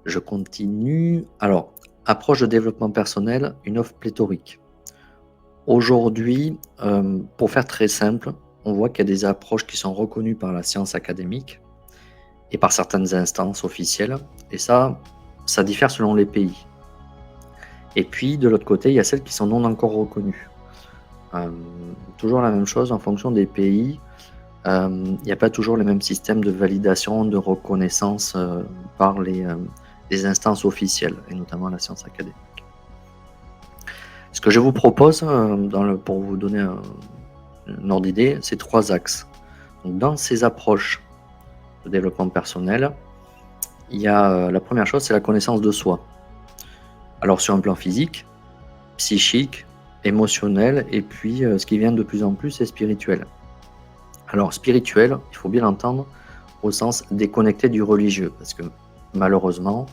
Je continue. Alors, approche de développement personnel, une offre pléthorique. Aujourd'hui, pour faire très simple, on voit qu'il y a des approches qui sont reconnues par la science académique et par certaines instances officielles, et ça diffère selon les pays. Et puis, de l'autre côté, il y a celles qui sont non encore reconnues. Toujours la même chose en fonction des pays. Il n'y a pas toujours les mêmes systèmes de validation, de reconnaissance par les instances officielles, et notamment la science académique. Ce que je vous propose, pour vous donner un ordre d'idée, c'est 3 axes. Donc, dans ces approches de développement personnel, il y a la première chose, c'est la connaissance de soi. Alors sur un plan physique, psychique, émotionnel, et puis ce qui vient de plus en plus, c'est spirituel. Alors spirituel, il faut bien l'entendre au sens déconnecté du religieux, parce que malheureusement,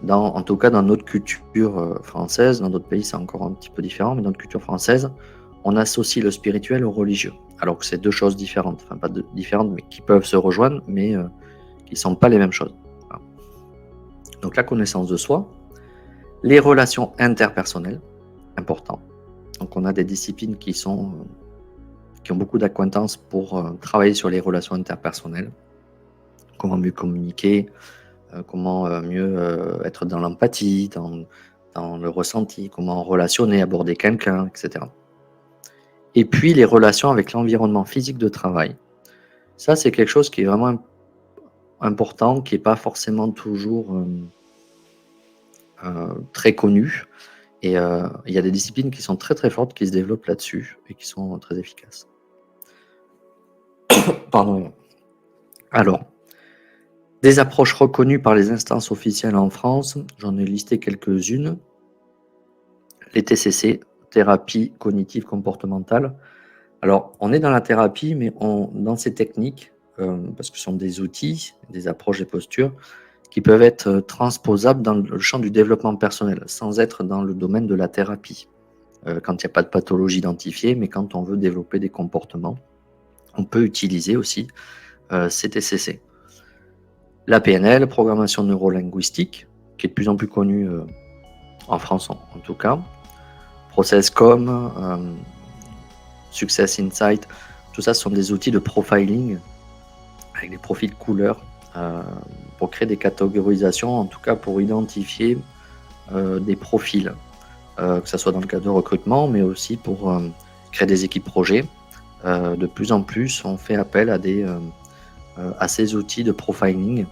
en tout cas dans notre culture française, dans d'autres pays c'est encore un petit peu différent, mais dans notre culture française, on associe le spirituel au religieux, alors que c'est 2 choses différentes, enfin pas différentes, mais qui peuvent se rejoindre, mais qui ne sont pas les mêmes choses. Voilà. Donc la connaissance de soi, les relations interpersonnelles, important. Donc on a des disciplines qui ont beaucoup d'acquaintance pour travailler sur les relations interpersonnelles, comment mieux communiquer, comment mieux être dans l'empathie, dans le ressenti, comment relationner, aborder quelqu'un, etc. Et puis les relations avec l'environnement physique de travail. Ça, c'est quelque chose qui est vraiment important, qui n'est pas forcément toujours très connu. Et il y a des disciplines qui sont très très fortes, qui se développent là-dessus et qui sont très efficaces. Pardon. Alors, des approches reconnues par les instances officielles en France, j'en ai listé quelques-unes. Les TCC, thérapie cognitive comportementale. Alors, on est dans la thérapie, mais dans ces techniques, parce que ce sont des outils, des approches, des postures, qui peuvent être transposables dans le champ du développement personnel, sans être dans le domaine de la thérapie. Quand il n'y a pas de pathologie identifiée, mais quand on veut développer des comportements, on peut utiliser aussi ces TCC. La PNL, programmation neurolinguistique, qui est de plus en plus connue en France en tout cas. ProcessCom, Success Insight, tout ça ce sont des outils de profiling avec des profils couleurs pour créer des catégorisations, en tout cas pour identifier des profils, que ce soit dans le cadre de recrutement, mais aussi pour créer des équipes projets. De plus en plus, on fait appel à ces outils de profiling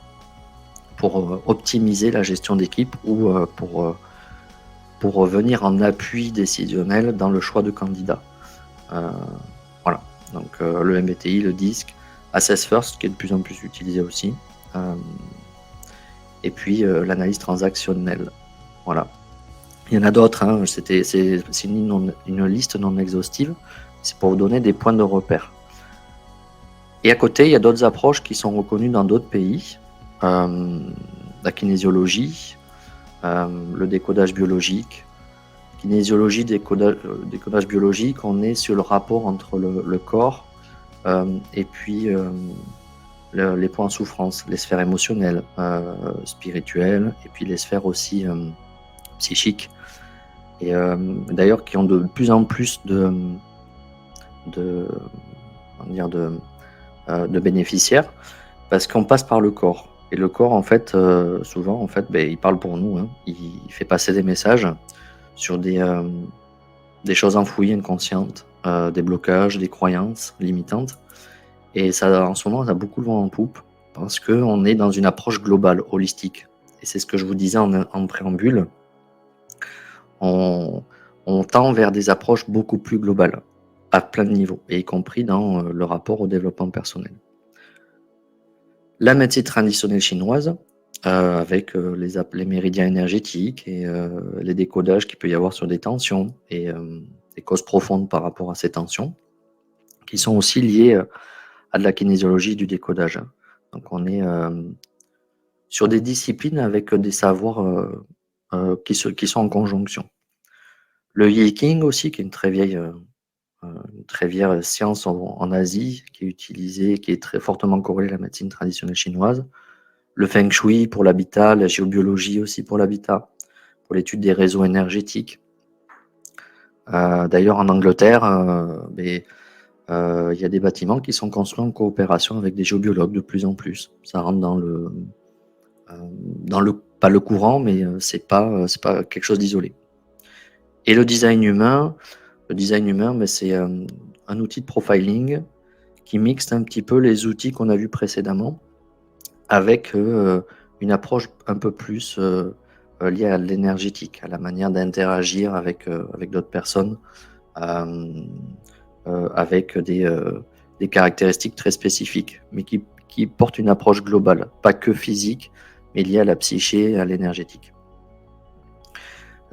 pour optimiser la gestion d'équipe ou pour venir en appui décisionnel dans le choix de candidats. Voilà, donc le MBTI, le DISC, Assess First qui est de plus en plus utilisé aussi, et puis l'analyse transactionnelle. Voilà. Il y en a d'autres, hein. C'est une liste non exhaustive, c'est pour vous donner des points de repère. Et à côté, il y a d'autres approches qui sont reconnues dans d'autres pays, la kinésiologie, le décodage biologique. Kinésiologie, décodage biologique, on est sur le rapport entre le corps et puis les points en souffrance, les sphères émotionnelles, spirituelles, et puis les sphères aussi psychiques. Et d'ailleurs, qui ont de plus en plus de bénéficiaires, parce qu'on passe par le corps. Et le corps, en fait, souvent, en fait, il parle pour nous, hein. Il fait passer des messages sur des choses enfouies, inconscientes, des blocages, des croyances limitantes. Et ça, en ce moment, ça a beaucoup le vent en poupe, parce qu'on est dans une approche globale, holistique. Et c'est ce que je vous disais en préambule. On tend vers des approches beaucoup plus globales, à plein de niveaux, et y compris dans le rapport au développement personnel. La médecine traditionnelle chinoise, avec les méridiens énergétiques et les décodages qu'il peut y avoir sur des tensions et des causes profondes par rapport à ces tensions, qui sont aussi liées à de la kinésiologie du décodage. Donc on est sur des disciplines avec des savoirs qui sont en conjonction. Le Yiking aussi, qui est une très vieille science en Asie, qui est utilisée, qui est très fortement corrélée à la médecine traditionnelle chinoise, le feng shui pour l'habitat, la géobiologie aussi pour l'habitat, pour l'étude des réseaux énergétiques. D'ailleurs, en Angleterre, il y a des bâtiments qui sont construits en coopération avec des géobiologues de plus en plus. Ça rentre pas le courant, mais c'est pas quelque chose d'isolé. Et le design humain, mais c'est un outil de profiling qui mixe un petit peu les outils qu'on a vus précédemment avec une approche un peu plus liée à l'énergétique, à la manière d'interagir avec d'autres personnes, avec des caractéristiques très spécifiques, mais qui portent une approche globale, pas que physique, mais liée à la psyché et à l'énergétique.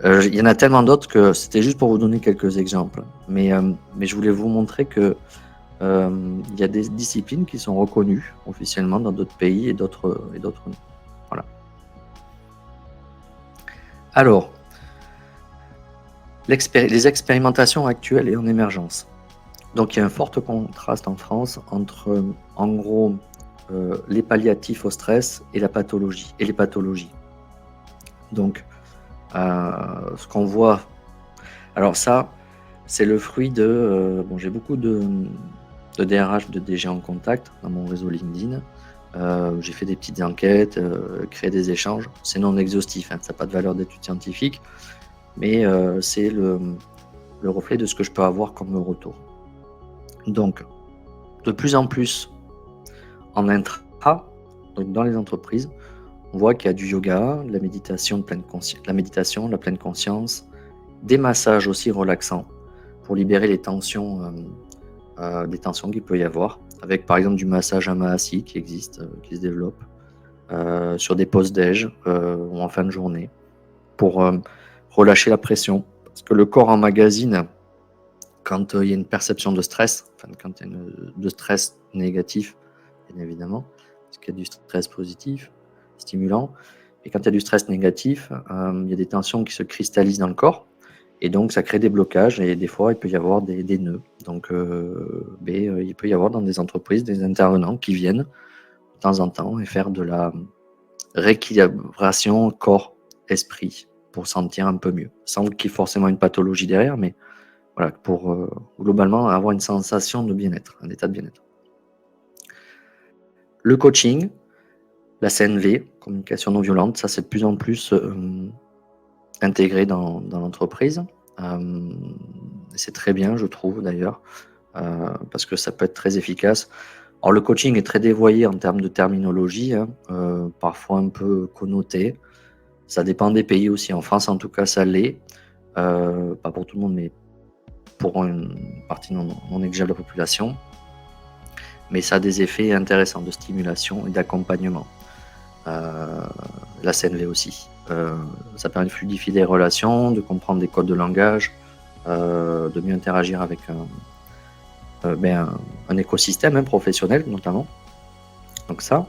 Il y en a tellement d'autres que c'était juste pour vous donner quelques exemples. Mais je voulais vous montrer que il y a des disciplines qui sont reconnues officiellement dans d'autres pays et d'autres non. Voilà. Alors, les expérimentations actuelles et en émergence. Donc, il y a un fort contraste en France entre, en gros, les palliatifs au stress et les pathologies. Donc, ce qu'on voit. Alors ça, c'est le fruit de. J'ai beaucoup de DRH, de DG en contact dans mon réseau LinkedIn. J'ai fait des petites enquêtes, créé des échanges. C'est non exhaustif, ça n'a pas de valeur d'étude scientifique, mais c'est le reflet de ce que je peux avoir comme retour. Donc, de plus en plus en intra, donc dans les entreprises, on voit qu'il y a du yoga, de la méditation, la pleine conscience, des massages aussi relaxants pour libérer les tensions, des tensions qu'il peut y avoir, avec par exemple du massage Amahasi qui existe, qui se développe, sur des pauses déj ou en fin de journée, pour relâcher la pression. Parce que le corps emmagasine quand il y a une perception de stress, quand il y a de stress négatif, bien évidemment, parce qu'il y a du stress positif, stimulant, et quand il y a du stress négatif, il y a des tensions qui se cristallisent dans le corps, et donc ça crée des blocages, et des fois il peut y avoir des nœuds. Donc il peut y avoir dans des entreprises des intervenants qui viennent de temps en temps et faire de la rééquilibration corps-esprit pour sentir un peu mieux, sans qu'il y ait forcément une pathologie derrière, mais voilà, pour globalement avoir une sensation de bien-être, un état de bien-être. Le coaching, la CNV, communication non violente, ça c'est de plus en plus intégré dans l'entreprise. C'est très bien, je trouve d'ailleurs, parce que ça peut être très efficace. Alors le coaching est très dévoyé en termes de terminologie, parfois un peu connoté. Ça dépend des pays aussi. En France, en tout cas, ça l'est. Pas pour tout le monde, mais pour une partie non négligeable de la population. Mais ça a des effets intéressants de stimulation et d'accompagnement. La CNV aussi. Ça permet de fluidifier des relations, de comprendre des codes de langage, de mieux interagir avec un écosystème professionnel notamment. Donc ça.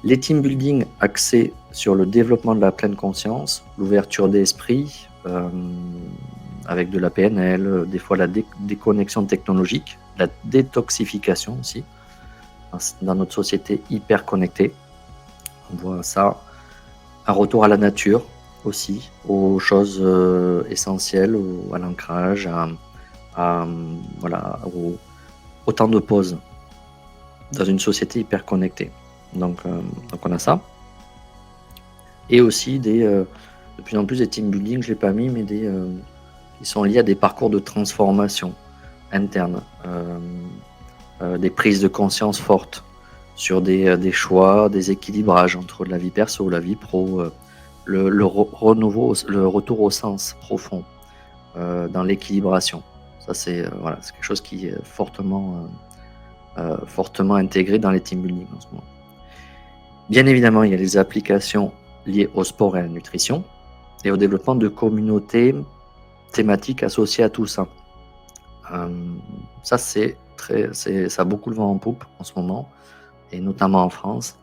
Les team building axés sur le développement de la pleine conscience, l'ouverture d'esprit, avec de la PNL, des fois la déconnexion technologique, la détoxification aussi, dans notre société hyper connectée. On voit ça, un retour à la nature aussi, aux choses essentielles, à l'ancrage, au temps de pause, dans une société hyper connectée. Donc on a ça. Et aussi de plus en plus des team building, je ne l'ai pas mis, mais qui sont liés à des parcours de transformation interne, des prises de conscience fortes sur des choix, des équilibrages entre la vie perso, la vie pro, le retour au sens profond dans l'équilibration. Ça c'est quelque chose qui est fortement intégré dans les team building en ce moment. Bien évidemment, il y a les applications liées au sport et à la nutrition et au développement de communautés thématiques associées à tout ça. Ça, ça a beaucoup le vent en poupe en ce moment, et notamment en France.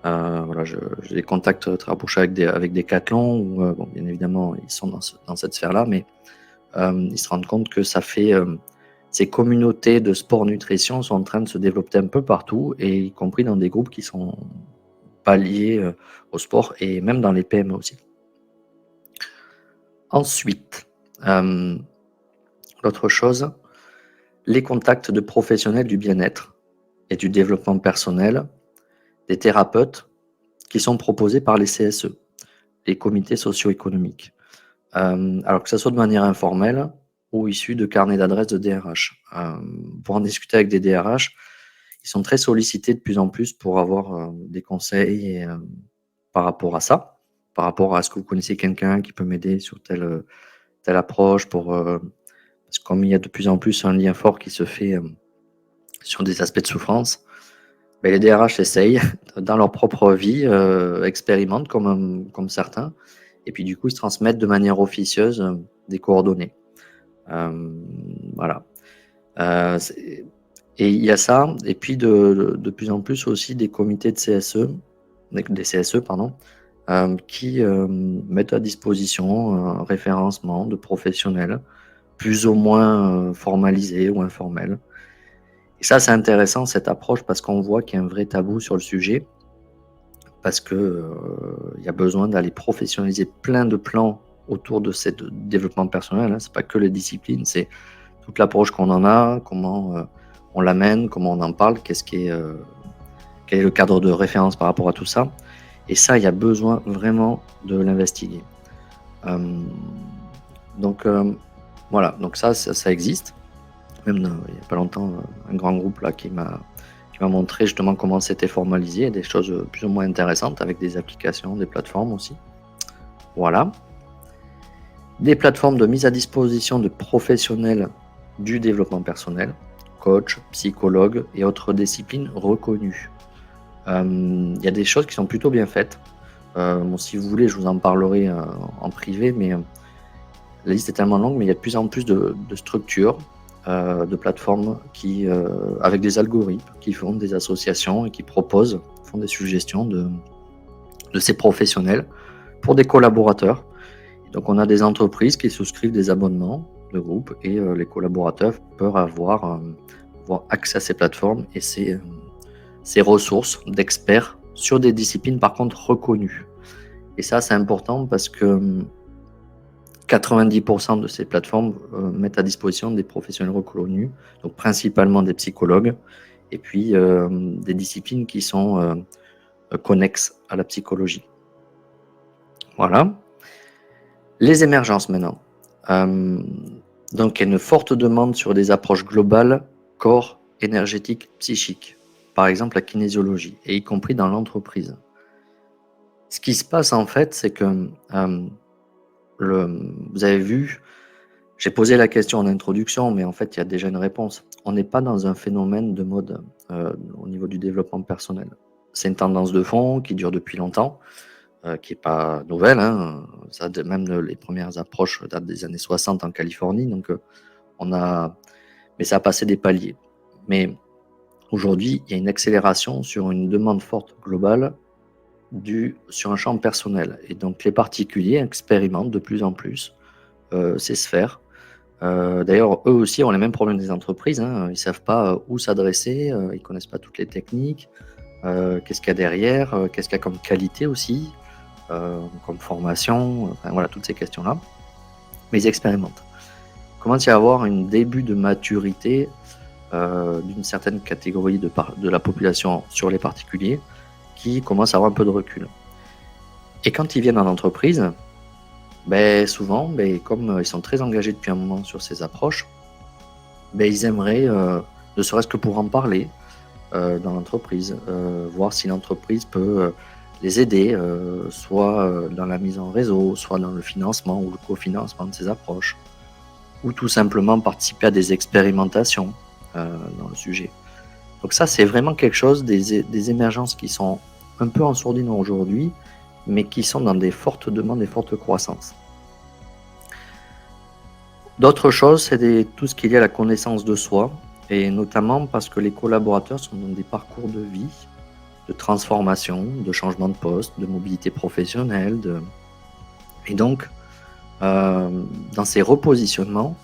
J'ai des contacts très rapprochés avec Decathlon, où bien évidemment, ils sont dans cette sphère-là, mais ils se rendent compte que ça fait... ces communautés de sport-nutrition sont en train de se développer un peu partout, et y compris dans des groupes qui sont pas liées au sport et même dans les PME aussi. Ensuite, l'autre chose, les contacts de professionnels du bien-être et du développement personnel, des thérapeutes qui sont proposés par les CSE, les comités socio-économiques. Alors que ça soit de manière informelle ou issue de carnets d'adresses de DRH. Pour en discuter avec des DRH, ils sont très sollicités de plus en plus pour avoir des conseils et, par rapport à ça, par rapport à ce que vous connaissez quelqu'un qui peut m'aider sur telle approche parce que comme il y a de plus en plus un lien fort qui se fait sur des aspects de souffrance, ben les DRH essayent dans leur propre vie, expérimentent comme certains, et puis du coup ils se transmettent de manière officieuse des coordonnées. Voilà. Et il y a ça, et puis de plus en plus aussi des comités de CSE, des CSE, pardon, qui mettent à disposition un référencement de professionnels, plus ou moins formalisés ou informels. Et ça, c'est intéressant, cette approche, parce qu'on voit qu'il y a un vrai tabou sur le sujet, parce que il y a besoin d'aller professionnaliser plein de plans autour de ce développement personnel. C'est pas que les disciplines, c'est toute l'approche qu'on en a, comment on l'amène, comment on en parle, quel est le cadre de référence par rapport à tout ça. Et ça, il y a besoin vraiment de l'investiguer. Donc voilà, donc ça existe. Même il n'y a pas longtemps, un grand groupe là qui m'a montré justement comment c'était formalisé, des choses plus ou moins intéressantes avec des applications, des plateformes aussi. Voilà. Des plateformes de mise à disposition de professionnels du développement personnel, coach, psychologue et autres disciplines reconnues. Il y a des choses qui sont plutôt bien faites. Bon, si vous voulez, je vous en parlerai en privé, mais la liste est tellement longue, mais il y a de plus en plus de structures, de plateformes qui, avec des algorithmes, qui font des associations et qui font des suggestions de ces professionnels pour des collaborateurs. Donc on a des entreprises qui souscrivent des abonnements de groupe et les collaborateurs peuvent avoir accès à ces plateformes et ces ressources d'experts sur des disciplines par contre reconnues. Et ça, c'est important parce que 90% de ces plateformes mettent à disposition des professionnels reconnus, donc principalement des psychologues, et puis des disciplines qui sont connexes à la psychologie. Voilà. Les émergences maintenant. Donc il y a une forte demande sur des approches globales, corps, énergétique, psychique. Par exemple la kinésiologie, et y compris dans l'entreprise. Ce qui se passe en fait, c'est que vous avez vu, j'ai posé la question en introduction, mais en fait il y a déjà une réponse. On n'est pas dans un phénomène de mode au niveau du développement personnel. C'est une tendance de fond qui dure depuis longtemps, qui n'est pas nouvelle. Hein. Ça, même les premières approches datent des années 60 en Californie, donc mais ça a passé des paliers. Mais aujourd'hui, il y a une accélération sur une demande forte globale sur un champ personnel. Et donc les particuliers expérimentent de plus en plus ces sphères. D'ailleurs, eux aussi ont les mêmes problèmes des entreprises. Hein. Ils ne savent pas où s'adresser, ils ne connaissent pas toutes les techniques, qu'est-ce qu'il y a derrière, qu'est-ce qu'il y a comme qualité aussi, comme formation, enfin, voilà, toutes ces questions-là. Mais ils expérimentent. Il commence à y avoir un début de maturité d'une certaine catégorie de la population sur les particuliers qui commence à avoir un peu de recul. Et quand ils viennent en entreprise, souvent, comme ils sont très engagés depuis un moment sur ces approches, ils aimeraient, ne serait-ce que pour en parler dans l'entreprise, voir si l'entreprise peut les aider, soit dans la mise en réseau, soit dans le financement ou le cofinancement de ces approches, ou tout simplement participer à des expérimentations dans le sujet. Donc ça, c'est vraiment quelque chose, des émergences qui sont un peu en sourdine aujourd'hui, mais qui sont dans des fortes demandes et fortes croissances. D'autres choses, c'est tout ce qui est lié à la connaissance de soi, et notamment parce que les collaborateurs sont dans des parcours de vie, de transformation, de changement de poste, de mobilité professionnelle. Et donc, dans ces repositionnements,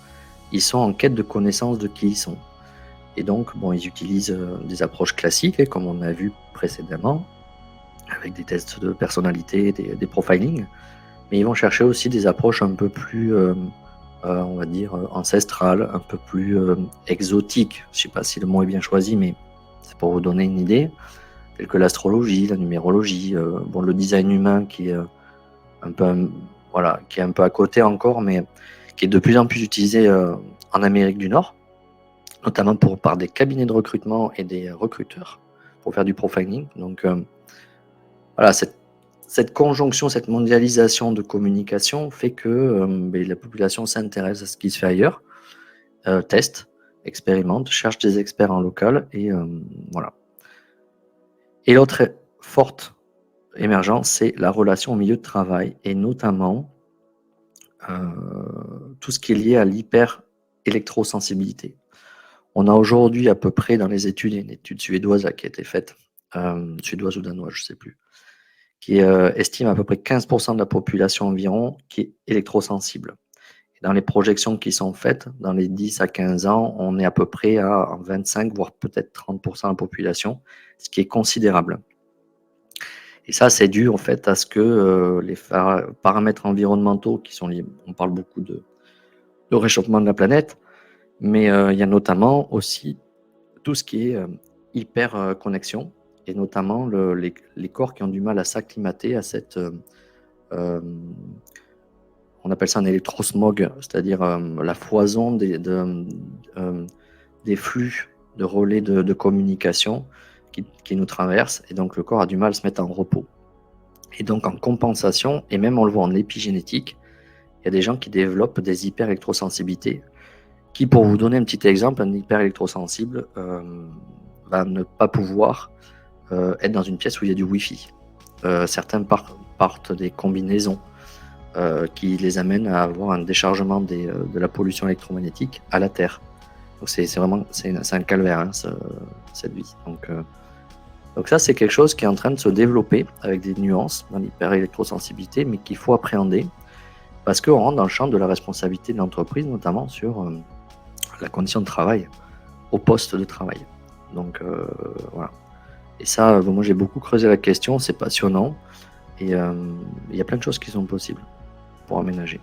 ils sont en quête de connaissance de qui ils sont. Et donc, ils utilisent des approches classiques, comme on a vu précédemment, avec des tests de personnalité, des profilings, mais ils vont chercher aussi des approches un peu plus, on va dire, ancestrales, un peu plus exotiques. Je ne sais pas si le mot est bien choisi, mais c'est pour vous donner une idée, telles que l'astrologie, la numérologie, bon, le design humain qui est un peu, voilà, qui est un peu à côté encore, mais qui est de plus en plus utilisé en Amérique du Nord, notamment par des cabinets de recrutement et des recruteurs pour faire du profiling. Donc voilà, cette conjonction, cette mondialisation de communication fait que la population s'intéresse à ce qui se fait ailleurs, teste, expérimente, cherche des experts en local et voilà. Et l'autre forte émergence, c'est la relation au milieu de travail et notamment tout ce qui est lié à l'hyper-électrosensibilité. On a aujourd'hui à peu près dans les études, il y a une étude suédoise là, qui a été faite, suédoise ou danoise, je ne sais plus, qui estime à peu près 15% de la population environ qui est électrosensible. Et dans les projections qui sont faites, dans les 10 à 15 ans, on est à peu près à 25, voire peut-être 30% de la population, ce qui est considérable. Et ça, c'est dû en fait à ce que les paramètres environnementaux qui sont liés, on parle beaucoup de réchauffement de la planète, mais il y a notamment aussi tout ce qui est hyper connexion, et notamment les corps qui ont du mal à s'acclimater à cette, on appelle ça un électrosmog, c'est-à-dire la foison des flux de relais de communication qui nous traversent, et donc le corps a du mal à se mettre en repos. Et donc en compensation, et même on le voit en épigénétique, il y a des gens qui développent des hyper-électrosensibilités, qui, pour vous donner un petit exemple, un hyper-électrosensible va ne pas pouvoir être dans une pièce où il y a du Wi-Fi. Certains partent des combinaisons qui les amènent à avoir un déchargement de la pollution électromagnétique à la Terre. Donc c'est un calvaire, hein, cette vie. Donc ça, c'est quelque chose qui est en train de se développer avec des nuances dans l'hyper-électrosensibilité, mais qu'il faut appréhender parce qu'on rentre dans le champ de la responsabilité de l'entreprise, notamment sur la condition de travail, au poste de travail. Donc voilà. Et ça, moi j'ai beaucoup creusé la question, c'est passionnant, et il y a plein de choses qui sont possibles pour aménager.